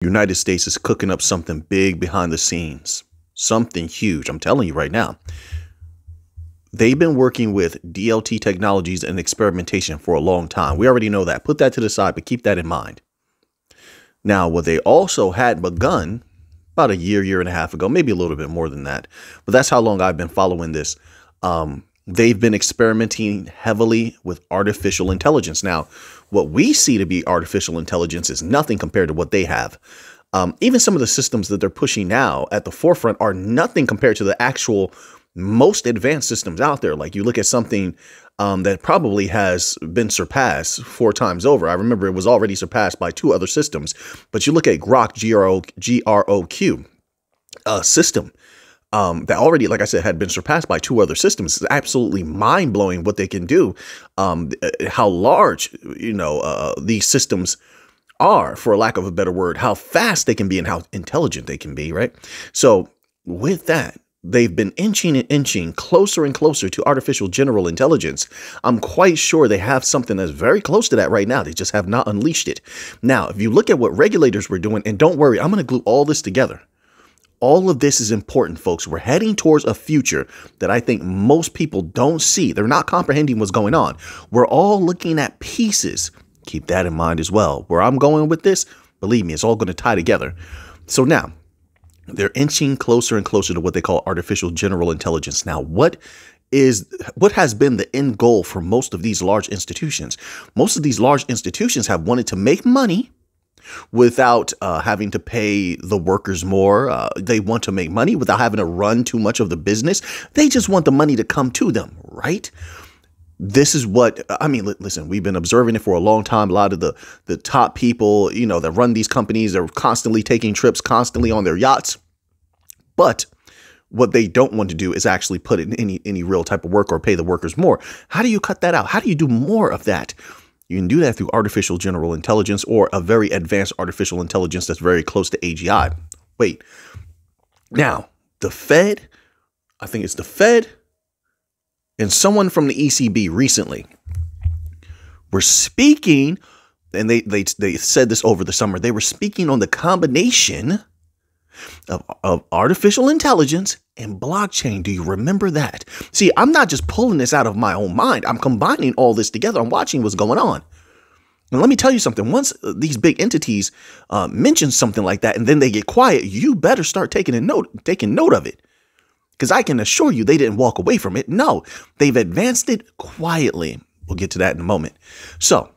United States is cooking up something big behind the scenes, something huge. I'm telling you right now. They've been working with DLT technologies and experimentation for a long time. We already know that. Put that to the side, but keep that in mind. Now, what they also had begun about a year and a half ago, maybe a little bit more than that, but that's how long I've been following this. They've been experimenting heavily with artificial intelligence. Now, what we see to be artificial intelligence is nothing compared to what they have. Even some of the systems that they're pushing now at the forefront are nothing compared to the actual most advanced systems out there. Like you look at something that probably has been surpassed 4 times over. I remember it was already surpassed by 2 other systems, but you look at Grok, GROQ system that already, like I said, had been surpassed by 2 other systems. It's absolutely mind blowing what they can do, how large, these systems are, for lack of a better word, how fast they can be and how intelligent they can be. Right. So with that, they've been inching closer and closer to artificial general intelligence. I'm quite sure they have something that's very close to that right now. They just have not unleashed it. Now, if you look at what regulators were doing, and don't worry, I'm going to glue all this together. All of this is important, folks. We're heading towards a future that I think most people don't see. They're not comprehending what's going on. We're all looking at pieces. Keep that in mind as well. Where I'm going with this, believe me, it's all going to tie together. So now, they're inching closer and closer to what they call artificial general intelligence. Now, what has been the end goal for most of these large institutions? Most of these large institutions have wanted to make money without having to pay the workers more. They want to make money without having to run too much of the business. They just want the money to come to them, right? This is what, I mean, listen, we've been observing it for a long time. A lot of the top people, that run these companies are constantly taking trips, constantly on their yachts. But what they don't want to do is actually put in any real type of work or pay the workers more. How do you cut that out? How do you do more of that? You can do that through artificial general intelligence or a very advanced artificial intelligence that's very close to AGI. Wait, now the Fed, I think it's the Fed and someone from the ECB recently were speaking, and they said this over the summer. They were speaking on the combination of artificial intelligence and blockchain. Do you remember that? See, I'm not just pulling this out of my own mind. I'm combining all this together. I'm watching what's going on. And let me tell you something. Once these big entities mention something like that and then they get quiet, you better start taking note of it. Because I can assure you they didn't walk away from it. No, they've advanced it quietly. We'll get to that in a moment. So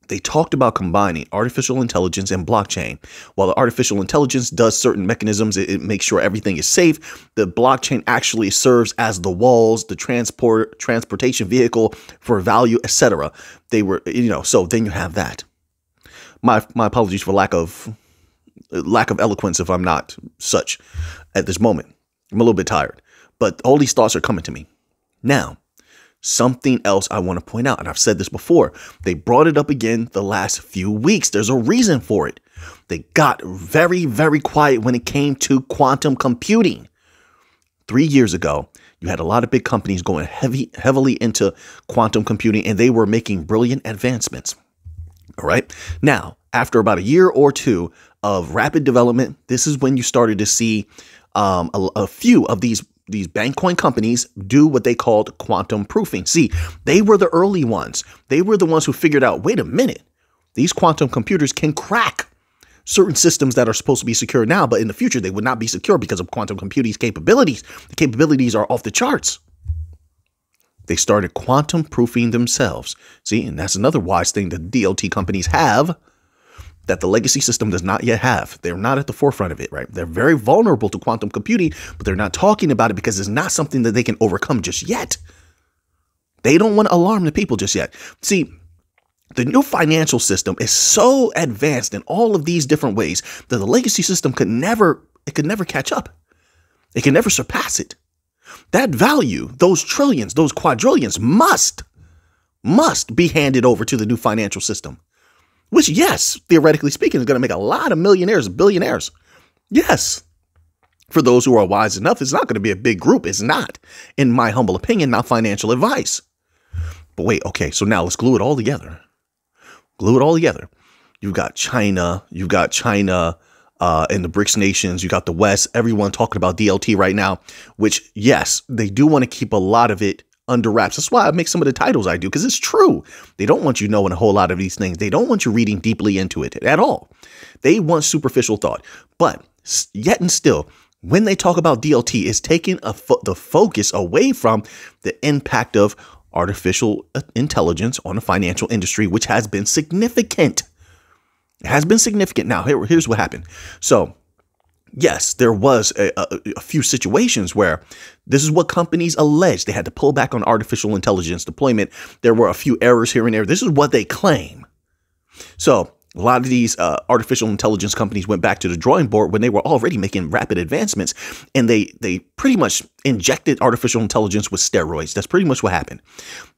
they talked about combining artificial intelligence and blockchain. While the artificial intelligence does certain mechanisms, it makes sure everything is safe. The blockchain actually serves as the walls, the transportation vehicle for value, etc. They were, so then you have that. My apologies for lack of eloquence if I'm not such at this moment. I'm a little bit tired, but all these thoughts are coming to me. Now, something else I want to point out, and I've said this before, they brought it up again the last few weeks. There's a reason for it. They got very, very quiet when it came to quantum computing. 3 years ago, you had a lot of big companies going heavily into quantum computing, and they were making brilliant advancements. All right. Now, after about a year or 2 of rapid development, this is when you started to see a few of these Bitcoin companies do what they called quantum proofing. See, they were the early ones. They were the ones who figured out, wait a minute, these quantum computers can crack certain systems that are supposed to be secure now, but in the future, they would not be secure because of quantum computing's capabilities. The capabilities are off the charts. They started quantum proofing themselves. See, and that's another wise thing that DLT companies have that the legacy system does not yet have. They're not at the forefront of it, right? They're very vulnerable to quantum computing, but they're not talking about it because it's not something that they can overcome just yet. They don't want to alarm the people just yet. See, the new financial system is so advanced in all of these different ways that the legacy system could never catch up. It can never surpass it. That value, those trillions, those quadrillions must be handed over to the new financial system. Which, yes, theoretically speaking, is going to make a lot of millionaires, billionaires. Yes. For those who are wise enough, it's not going to be a big group. It's not, in my humble opinion, not financial advice. But wait, okay, so now let's glue it all together. You've got China. And the BRICS nations. You got the West. Everyone talking about DLT right now, which, yes, they do want to keep a lot of it under wraps. That's why I make some of the titles I do, because it's true. They don't want you knowing a whole lot of these things. They don't want you reading deeply into it at all. They want superficial thought. But yet and still, when they talk about DLT, it's taking the focus away from the impact of artificial intelligence on the financial industry, which has been significant. It has been significant. Now, here's what happened. So, yes, there was a few situations where this is what companies alleged. They had to pull back on artificial intelligence deployment. There were a few errors here and there. This is what they claim. So a lot of these artificial intelligence companies went back to the drawing board when they were already making rapid advancements, and they pretty much injected artificial intelligence with steroids. That's pretty much what happened.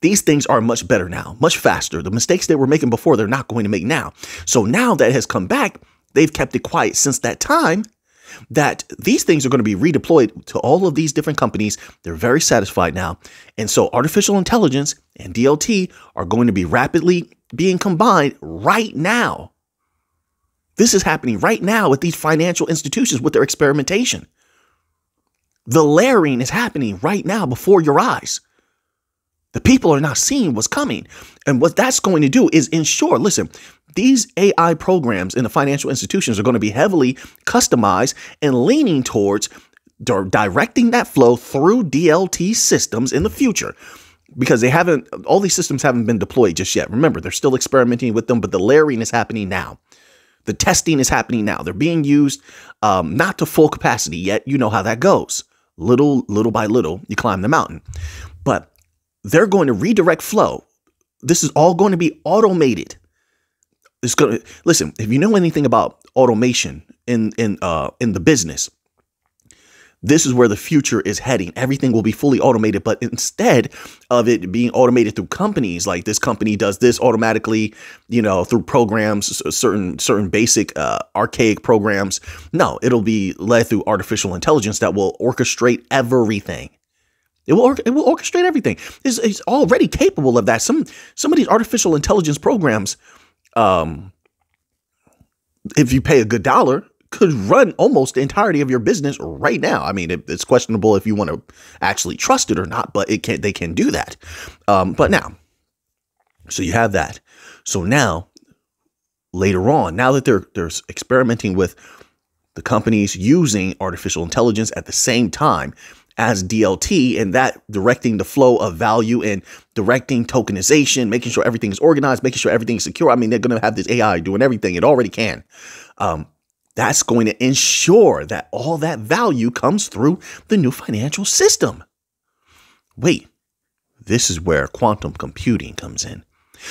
These things are much better now, much faster. The mistakes they were making before, they're not going to make now. So now that has come back, they've kept it quiet since that time, that these things are going to be redeployed to all of these different companies. They're very satisfied now. And so artificial intelligence and DLT are going to be rapidly being combined right now. This is happening right now with these financial institutions with their experimentation. The layering is happening right now before your eyes. The people are not seeing what's coming. And what that's going to do is ensure, listen, these AI programs in the financial institutions are going to be heavily customized and leaning towards directing that flow through DLT systems in the future. Because all these systems haven't been deployed just yet. Remember, they're still experimenting with them, but the layering is happening now. The testing is happening now. They're being used not to full capacity yet. You know how that goes. Little by little, you climb the mountain. But they're going to redirect flow. This is all going to be automated. Listen, if you know anything about automation in the business, this is where the future is heading. Everything will be fully automated, but instead of it being automated through companies, like this company does this automatically, through programs, certain basic archaic programs. No, it'll be led through artificial intelligence that will orchestrate everything. It will orchestrate everything. It's already capable of that. Some of these artificial intelligence programs, if you pay a good dollar, could run almost the entirety of your business right now. I mean, it's questionable if you want to actually trust it or not, but they can do that. But now, so you have that. So now, later on, now that they're experimenting with the companies using artificial intelligence at the same time as DLT, and that directing the flow of value and directing tokenization, making sure everything is organized, making sure everything is secure. I mean, they're going to have this AI doing everything. It already can. That's going to ensure that all that value comes through the new financial system. Wait, this is where quantum computing comes in.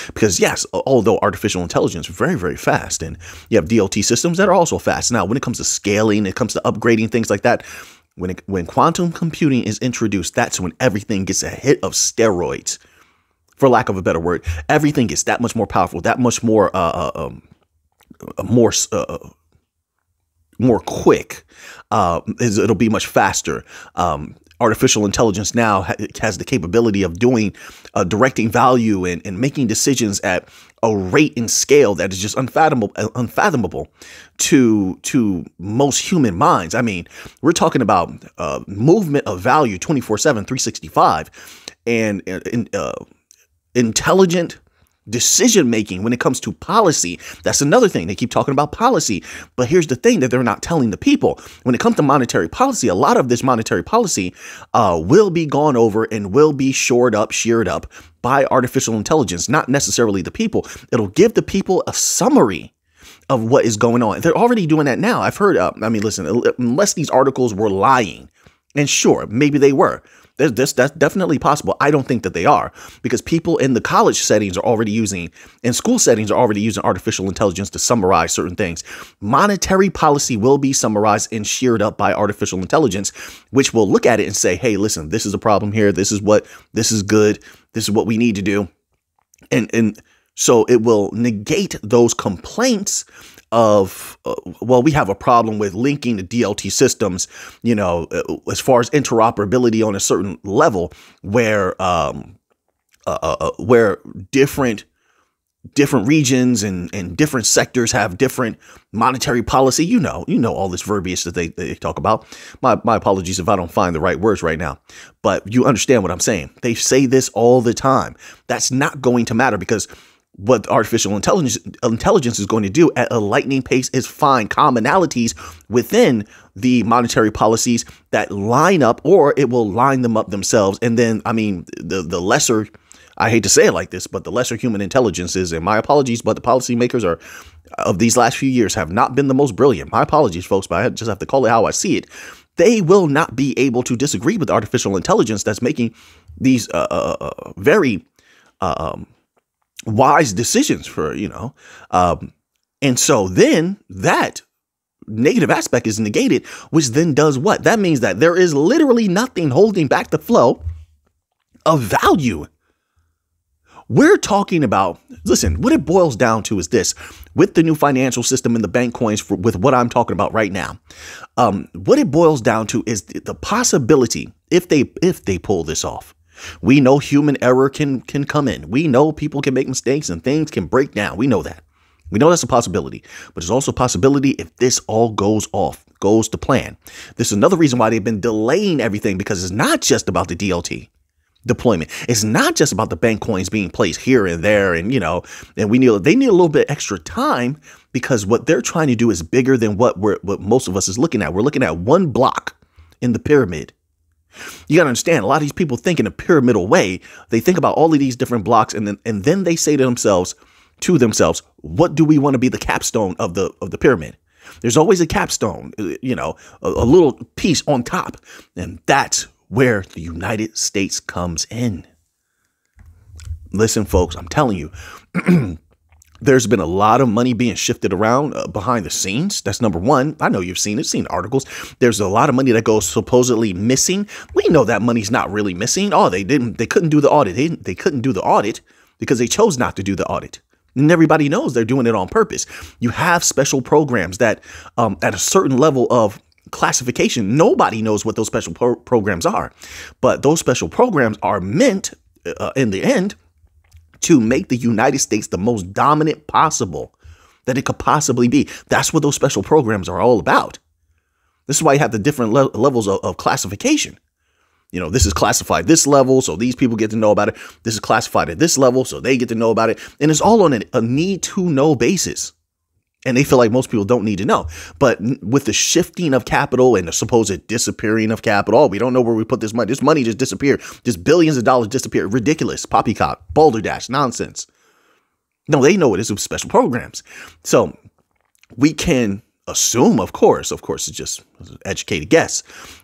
Because yes, although artificial intelligence is very, very fast, and you have DLT systems that are also fast. Now, when it comes to scaling, it comes to upgrading, things like that, when quantum computing is introduced, that's when everything gets a hit of steroids, for lack of a better word. Everything gets that much more powerful, that much more more quick. It'll be much faster. Artificial intelligence now has the capability of directing value and making decisions at a rate and scale that is just unfathomable to most human minds. I mean, we're talking about movement of value 24/7, 365, and intelligent decision making when it comes to policy. That's another thing. They keep talking about policy, but here's the thing that they're not telling the people. When it comes to monetary policy, a lot of this monetary policy will be gone over and will be sheared up by artificial intelligence, not necessarily the people. It'll give the people a summary of what is going on. They're already doing that now. I've heard, listen, unless these articles were lying, and sure, maybe they were. That's definitely possible. I don't think that they are, because people in the college settings are already using, in school settings are already using artificial intelligence to summarize certain things. Monetary policy will be summarized and sheared up by artificial intelligence, which will look at it and say, hey, listen, this is a problem here. This is good. This is what we need to do. And so it will negate those complaints of, we have a problem with linking the DLT systems, as far as interoperability on a certain level where different different regions and different sectors have different monetary policy. You know all this verbiage that they talk about. My apologies if I don't find the right words right now, but you understand what I'm saying. They say this all the time. That's not going to matter, because what artificial intelligence is going to do at a lightning pace is find commonalities within the monetary policies that line up, or it will line them up themselves. And then, I mean, the lesser, I hate to say it like this, but the lesser human intelligences, and my apologies, but the policymakers of these last few years have not been the most brilliant. My apologies, folks, but I just have to call it how I see it. They will not be able to disagree with artificial intelligence that's making these very wise decisions for, and so then that negative aspect is negated, which then does what? That means that there is literally nothing holding back the flow of value. We're talking about, listen, what it boils down to is this: with the new financial system and the bank coins, with what I'm talking about right now, what it boils down to is the possibility, if they pull this off. We know human error can come in. We know people can make mistakes and things can break down. We know that. We know that's a possibility, but there's also a possibility if this all goes to plan. This is another reason why they've been delaying everything, because it's not just about the DLT deployment. It's not just about the bank coins being placed here and there. And, and they need a little bit extra time, because what they're trying to do is bigger than what most of us is looking at. We're looking at one block in the pyramid. You got to understand, a lot of these people think in a pyramidal way. They think about all of these different blocks, and then they say to themselves, what do we want to be the capstone of the pyramid? There's always a capstone, a little piece on top. And that's where the United States comes in. Listen, folks, I'm telling you, there's been a lot of money being shifted around behind the scenes. That's number one. I know you've seen articles. There's a lot of money that goes supposedly missing. We know that money's not really missing. Oh, they couldn't do the audit. They couldn't do the audit because they chose not to do the audit. And everybody knows they're doing it on purpose. You have special programs that at a certain level of classification, nobody knows what those special programs are. But those special programs are meant in the end to make the United States the most dominant possible that it could possibly be. That's what those special programs are all about. This is why you have the different levels of classification. This is classified this level, so these people get to know about it. This is classified at this level, so they get to know about it. And it's all on a need to know basis. And they feel like most people don't need to know. But with the shifting of capital and the supposed disappearing of capital, we don't know where we put this money. This money just disappeared. Just billions of dollars disappeared. Ridiculous. Poppycock. Balderdash. Nonsense. No, they know it is with special programs. So we can assume, of course, it's just an educated guess.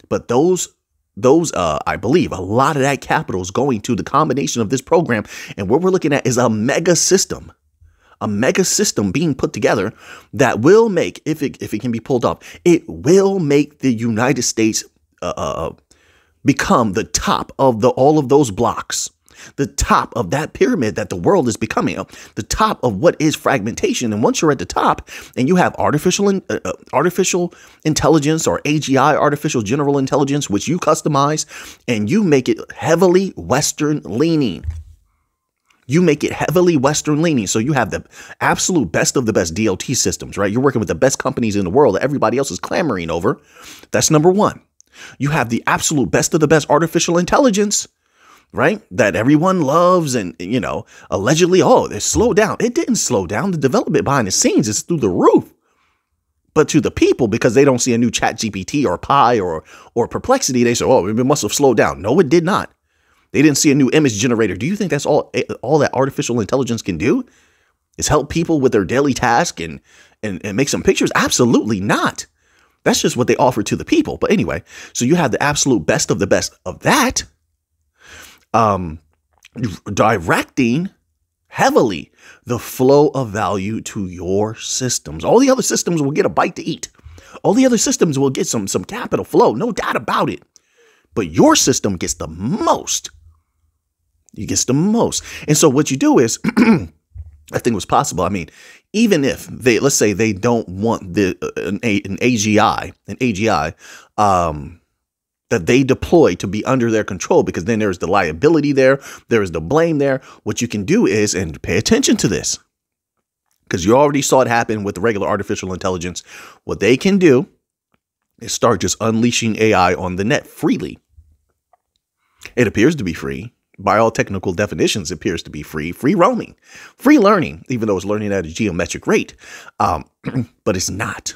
But those, I believe, a lot of that capital is going to the combination of this program. And what we're looking at is a mega system. A mega system being put together that will make, if it can be pulled off, it will make the United States become the top of all of those blocks, the top of that pyramid that the world is becoming, the top of what is fragmentation. And once you're at the top and you have artificial intelligence, or AGI, artificial general intelligence, which you customize and you make it heavily Western leaning. You make it heavily Western leaning. So you have the absolute best of the best DLT systems, right? You're working with the best companies in the world that everybody else is clamoring over. That's number one. You have the absolute best of the best artificial intelligence, right? That everyone loves. And, allegedly, it slowed down. It didn't slow down. The development behind the scenes is through the roof. But to the people, because they don't see a new Chat GPT or Pi or Perplexity, they say, it must have slowed down. No, it did not. They didn't see a new image generator. Do you think that's all that artificial intelligence can do? Is help people with their daily task and make some pictures? Absolutely not. That's just what they offer to the people. But anyway, so you have the absolute best of the best of that, directing heavily the flow of value to your systems. All the other systems will get a bite to eat. All the other systems will get some capital flow. No doubt about it. But your system gets the most. It gets the most. And so what you do is, I think it was possible. I mean, even if let's say they don't want an AGI that they deploy to be under their control, because then there's the liability there is the blame there. What you can do is, and pay attention to this, because you already saw it happen with the regular artificial intelligence. What they can do is start just unleashing AI on the net freely. It appears to be free. By all technical definitions, it appears to be free roaming, free learning, even though it's learning at a geometric rate. But it's not.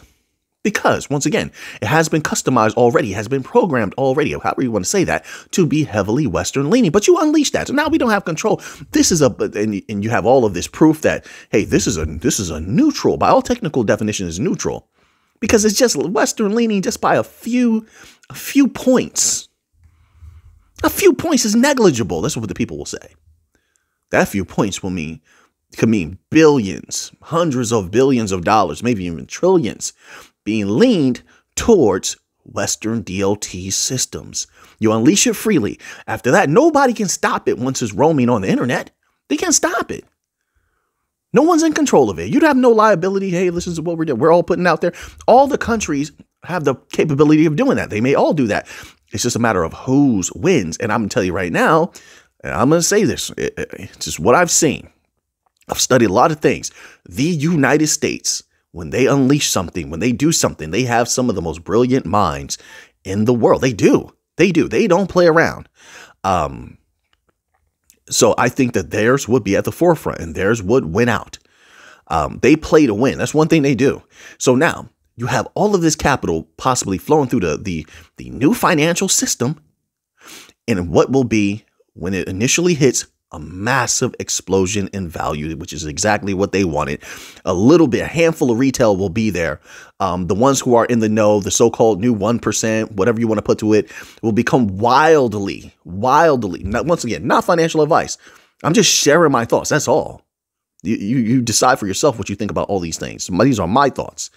Because, once again, it has been customized already, has been programmed already, however you want to say that, to be heavily Western leaning. But you unleash that. So now we don't have control. This is and you have all of this proof that, hey, this is a neutral, by all technical definitions, is neutral. Because it's just Western leaning just by a few points. A few points is negligible. That's what the people will say. That few points could mean billions, hundreds of billions of dollars, maybe even trillions being leaned towards Western DLT systems. You unleash it freely. After that, nobody can stop it once it's roaming on the internet. They can't stop it. No one's in control of it. You'd have no liability. Hey, this is what we're doing. We're all putting out there. All the countries have the capability of doing that. They may all do that. It's just a matter of who's wins. And I'm going to tell you right now, and I'm going to say this, it's just what I've seen. I've studied a lot of things. The United States, when they unleash something, when they do something, they have some of the most brilliant minds in the world. They do. They do. They don't play around. So I think that theirs would be at the forefront and theirs would win out. They play to win. That's one thing they do. So now you have all of this capital possibly flowing through the new financial system. And what will be, when it initially hits, a massive explosion in value, which is exactly what they wanted. A handful of retail will be there. The ones who are in the know, the so-called new 1%, whatever you want to put to it, will become wildly, once again, not financial advice. I'm just sharing my thoughts. That's all. You decide for yourself what you think about all these things. These are my thoughts.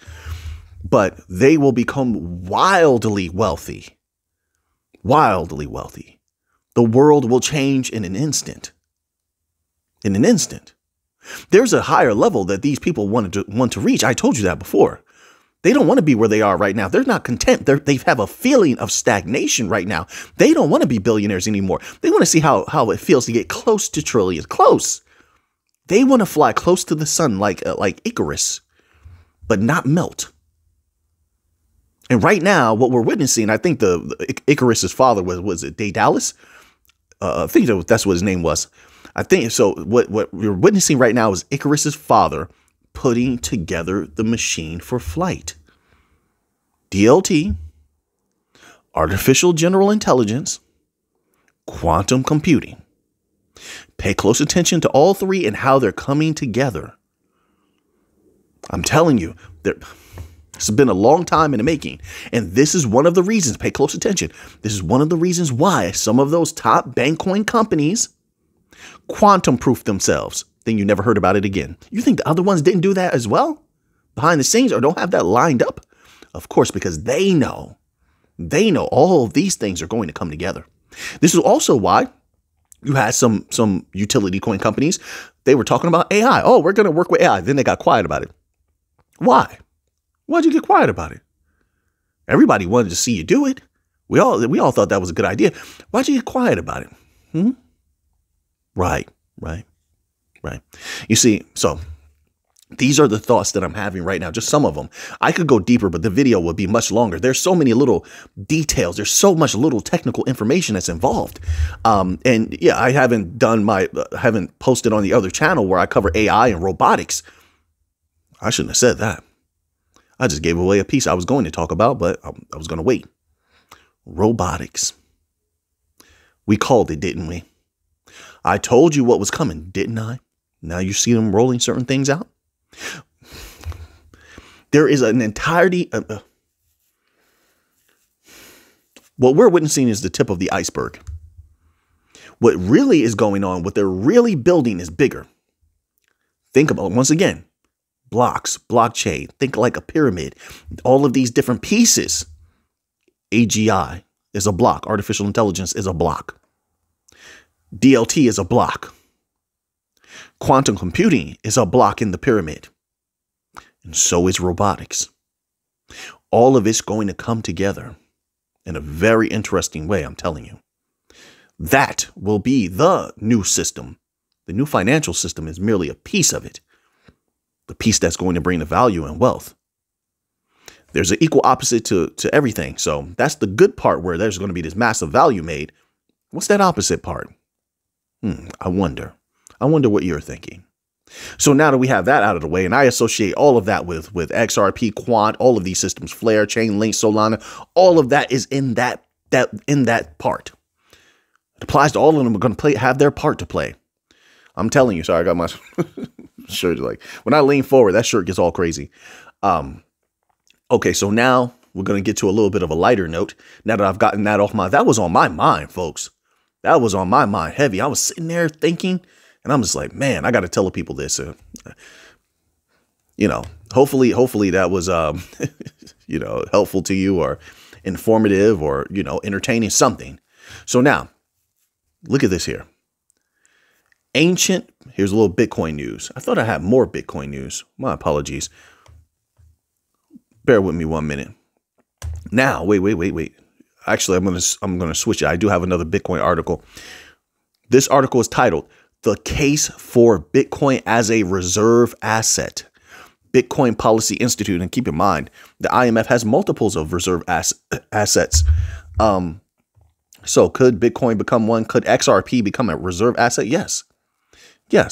But they will become wildly wealthy. Wildly wealthy. The world will change in an instant. In an instant. There's a higher level that these people want to reach. I told you that before. They don't want to be where they are right now. They're not content. They have a feeling of stagnation right now. They don't want to be billionaires anymore. They want to see how it feels to get close to trillions. Close. They want to fly close to the sun like Icarus, but not melt. And right now, what we're witnessing, I think the Icarus's father was it Daedalus? I think that's what his name was. I think so. What we're witnessing right now is Icarus's father putting together the machine for flight. DLT, artificial general intelligence, quantum computing. Pay close attention to all three and how they're coming together. I'm telling you, it's been a long time in the making. And this is one of the reasons, pay close attention. This is one of the reasons why some of those top Bankcoin companies quantum proof themselves. Then you never heard about it again. You think the other ones didn't do that as well? Behind the scenes, or don't have that lined up? Of course, because they know all of these things are going to come together. This is also why you had some utility coin companies. They were talking about AI. Oh, we're going to work with AI. Then they got quiet about it. Why? Why'd you get quiet about it? Everybody wanted to see you do it. We all thought that was a good idea. Why'd you get quiet about it? Right. You see, so these are the thoughts that I'm having right now. Just some of them. I could go deeper, but the video would be much longer. There's so many little details. There's so much little technical information that's involved. And yeah, I haven't posted on the other channel where I cover AI and robotics. I shouldn't have said that. I just gave away a piece I was going to talk about, but I was going to wait. Robotics. We called it, didn't we? I told you what was coming, didn't I? Now you see them rolling certain things out. There is an entirety of what we're witnessing is the tip of the iceberg. What really is going on, what they're really building is bigger. Think about, once again, blocks, blockchain, think like a pyramid, all of these different pieces. AGI is a block. Artificial intelligence is a block. DLT is a block. Quantum computing is a block in the pyramid. And so is robotics. All of it's going to come together in a very interesting way, I'm telling you. That will be the new system. The new financial system is merely a piece of it. the piece that's going to bring the value and wealth. There's an equal opposite to everything. So that's the good part where there's going to be this massive value made. What's that opposite part? I wonder what you're thinking. So now that we have that out of the way, and I associate all of that with XRP, Quant, all of these systems, Flare, Chainlink, Solana, all of that is in that part. It applies to all of them. Are going to have their part to play. I'm telling you. Sorry, I got my shirt. Like when I lean forward, that shirt gets all crazy. Okay, so now we're going to get to a little bit of a lighter note. Now that I've gotten that off that was on my mind, folks. That was on my mind heavy. I was sitting there thinking, and I'm just like, man, I got to tell the people this. Hopefully that was, helpful to you or informative or, entertaining something. So now look at this here. Here's a little Bitcoin news. I thought I had more Bitcoin news. My apologies. Bear with me 1 minute. Now, wait. Actually, I'm gonna switch it. I do have another Bitcoin article. This article is titled "The Case for Bitcoin as a Reserve Asset." Bitcoin Policy Institute, and keep in mind, the IMF has multiples of reserve assets. So could Bitcoin become one? Could XRP become a reserve asset? Yes,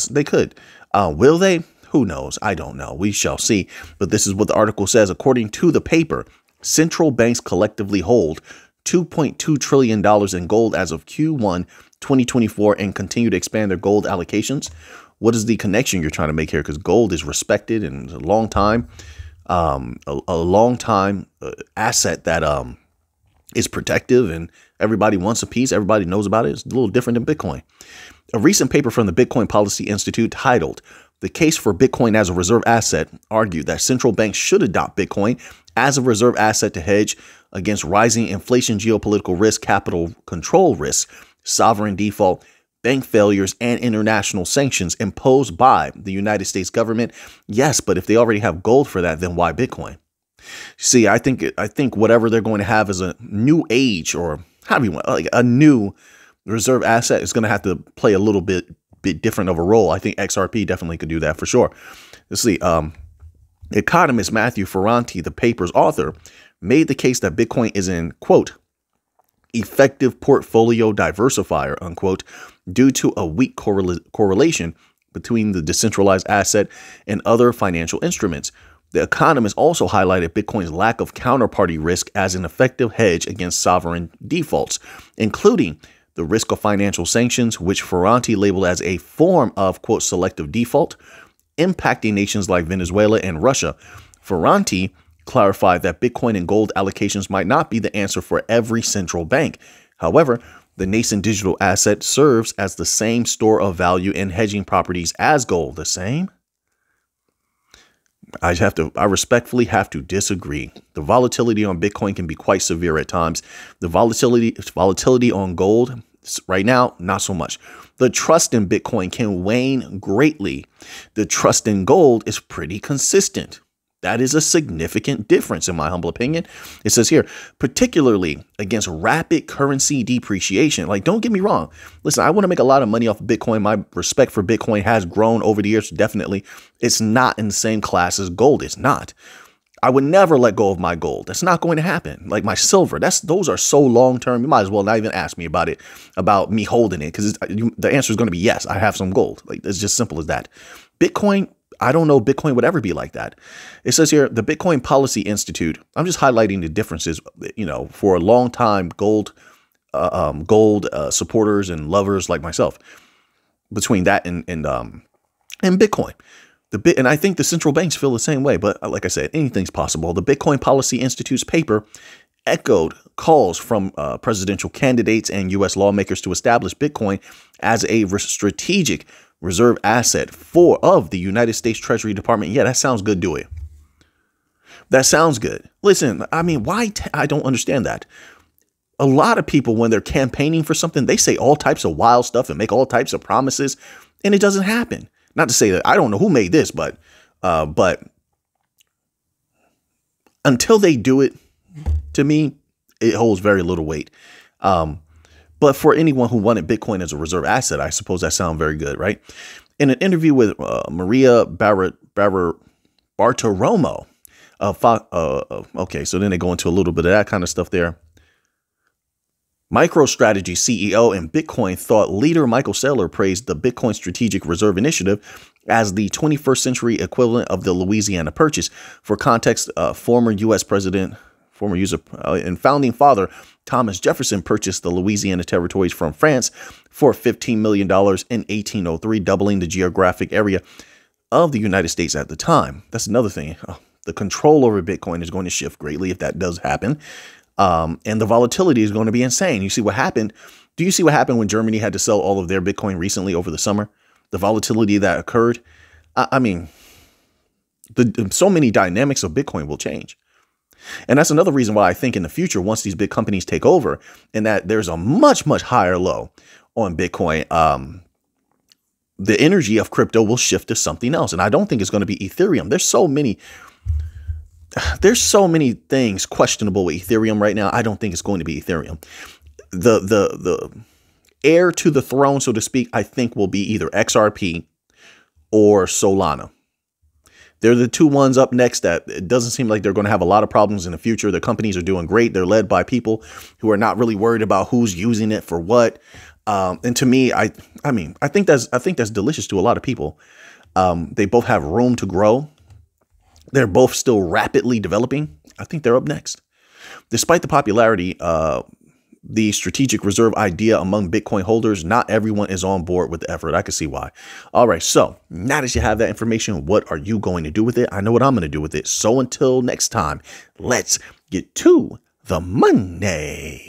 they could. Will they? Who knows? I don't know. We shall see. But this is what the article says. According to the paper, central banks collectively hold $2.2 trillion in gold as of Q1 2024 and continue to expand their gold allocations. What is the connection you're trying to make here? Because gold is respected and a long time, asset that is protective and everybody wants a piece. Everybody knows about it. It's a little different than Bitcoin. A recent paper from the Bitcoin Policy Institute titled "The Case for Bitcoin as a Reserve Asset" argued that central banks should adopt Bitcoin as a reserve asset to hedge against rising inflation, geopolitical risk, capital control risks, sovereign default, bank failures, and international sanctions imposed by the United States government. Yes, but if they already have gold for that, then why Bitcoin? See, I think whatever they're going to have is a new age, or how do you want, like a new reserve asset, is going to have to play a little bit different of a role. I think XRP definitely could do that for sure. Let's see. Economist Matthew Ferranti, the paper's author, made the case that Bitcoin is an, quote, effective portfolio diversifier, unquote, due to a weak correlation between the decentralized asset and other financial instruments. The economist also highlighted Bitcoin's lack of counterparty risk as an effective hedge against sovereign defaults, including the risk of financial sanctions, which Ferranti labeled as a form of, quote, selective default, impacting nations like Venezuela and Russia. Ferranti clarified that Bitcoin and gold allocations might not be the answer for every central bank. However, the nascent digital asset serves as the same store of value and hedging properties as gold. The same? I respectfully have to disagree. The volatility on Bitcoin can be quite severe at times. The volatility on gold right now, not so much. The trust in Bitcoin can wane greatly. The trust in gold is pretty consistent. That is a significant difference, in my humble opinion. It says here, particularly against rapid currency depreciation. Like, don't get me wrong. Listen, I want to make a lot of money off of Bitcoin. My respect for Bitcoin has grown over the years. Definitely. It's not in the same class as gold. It's not. I would never let go of my gold. That's not going to happen. Like my silver, those are so long term. You might as well not even ask me about it, about me holding it, because the answer is going to be yes. I have some gold. Like, it's just simple as that. Bitcoin, I don't know Bitcoin would ever be like that. It says here, the Bitcoin Policy Institute. I'm just highlighting the differences, for a long time, gold supporters and lovers like myself, between that and Bitcoin. And I think the central banks feel the same way. But like I said, anything's possible. The Bitcoin Policy Institute's paper echoed calls from presidential candidates and U.S. lawmakers to establish Bitcoin as a strategic reserve asset of the United States Treasury Department. Yeah, that sounds good. Do it. That sounds good. Listen, I mean, why? I don't understand that. A lot of people, when they're campaigning for something, they say all types of wild stuff and make all types of promises, and it doesn't happen. Not to say that I don't know who made this, but until they do it, to me, it holds very little weight. But for anyone who wanted Bitcoin as a reserve asset, I suppose that sounds very good, right? In an interview with Maria Bartiromo. Okay, so then they go into a little bit of that kind of stuff there. MicroStrategy CEO and Bitcoin thought leader Michael Saylor praised the Bitcoin Strategic Reserve Initiative as the 21st century equivalent of the Louisiana Purchase. For context, former U.S. president, and founding father Thomas Jefferson purchased the Louisiana territories from France for $15 million in 1803, doubling the geographic area of the United States at the time. That's another thing. The control over Bitcoin is going to shift greatly if that does happen. And the volatility is going to be insane. You see what happened? Do you see what happened when Germany had to sell all of their Bitcoin recently over the summer? The volatility that occurred. I mean, so many dynamics of Bitcoin will change. And that's another reason why I think in the future, once these big companies take over and that there's a much, much higher low on Bitcoin, the energy of crypto will shift to something else. And I don't think it's going to be Ethereum. There's so many things questionable with Ethereum right now. I don't think it's going to be Ethereum. The heir to the throne, so to speak, I think will be either XRP or Solana. They're the two ones up next that it doesn't seem like they're going to have a lot of problems in the future. The companies are doing great. They're led by people who are not really worried about who's using it for what. And to me, I think that's delicious to a lot of people. They both have room to grow. They're both still rapidly developing. I think they're up next. Despite the popularity, the strategic reserve idea among Bitcoin holders, not everyone is on board with the effort. I can see why. All right. So now that you have that information, what are you going to do with it? I know what I'm going to do with it. So until next time, let's get to the money.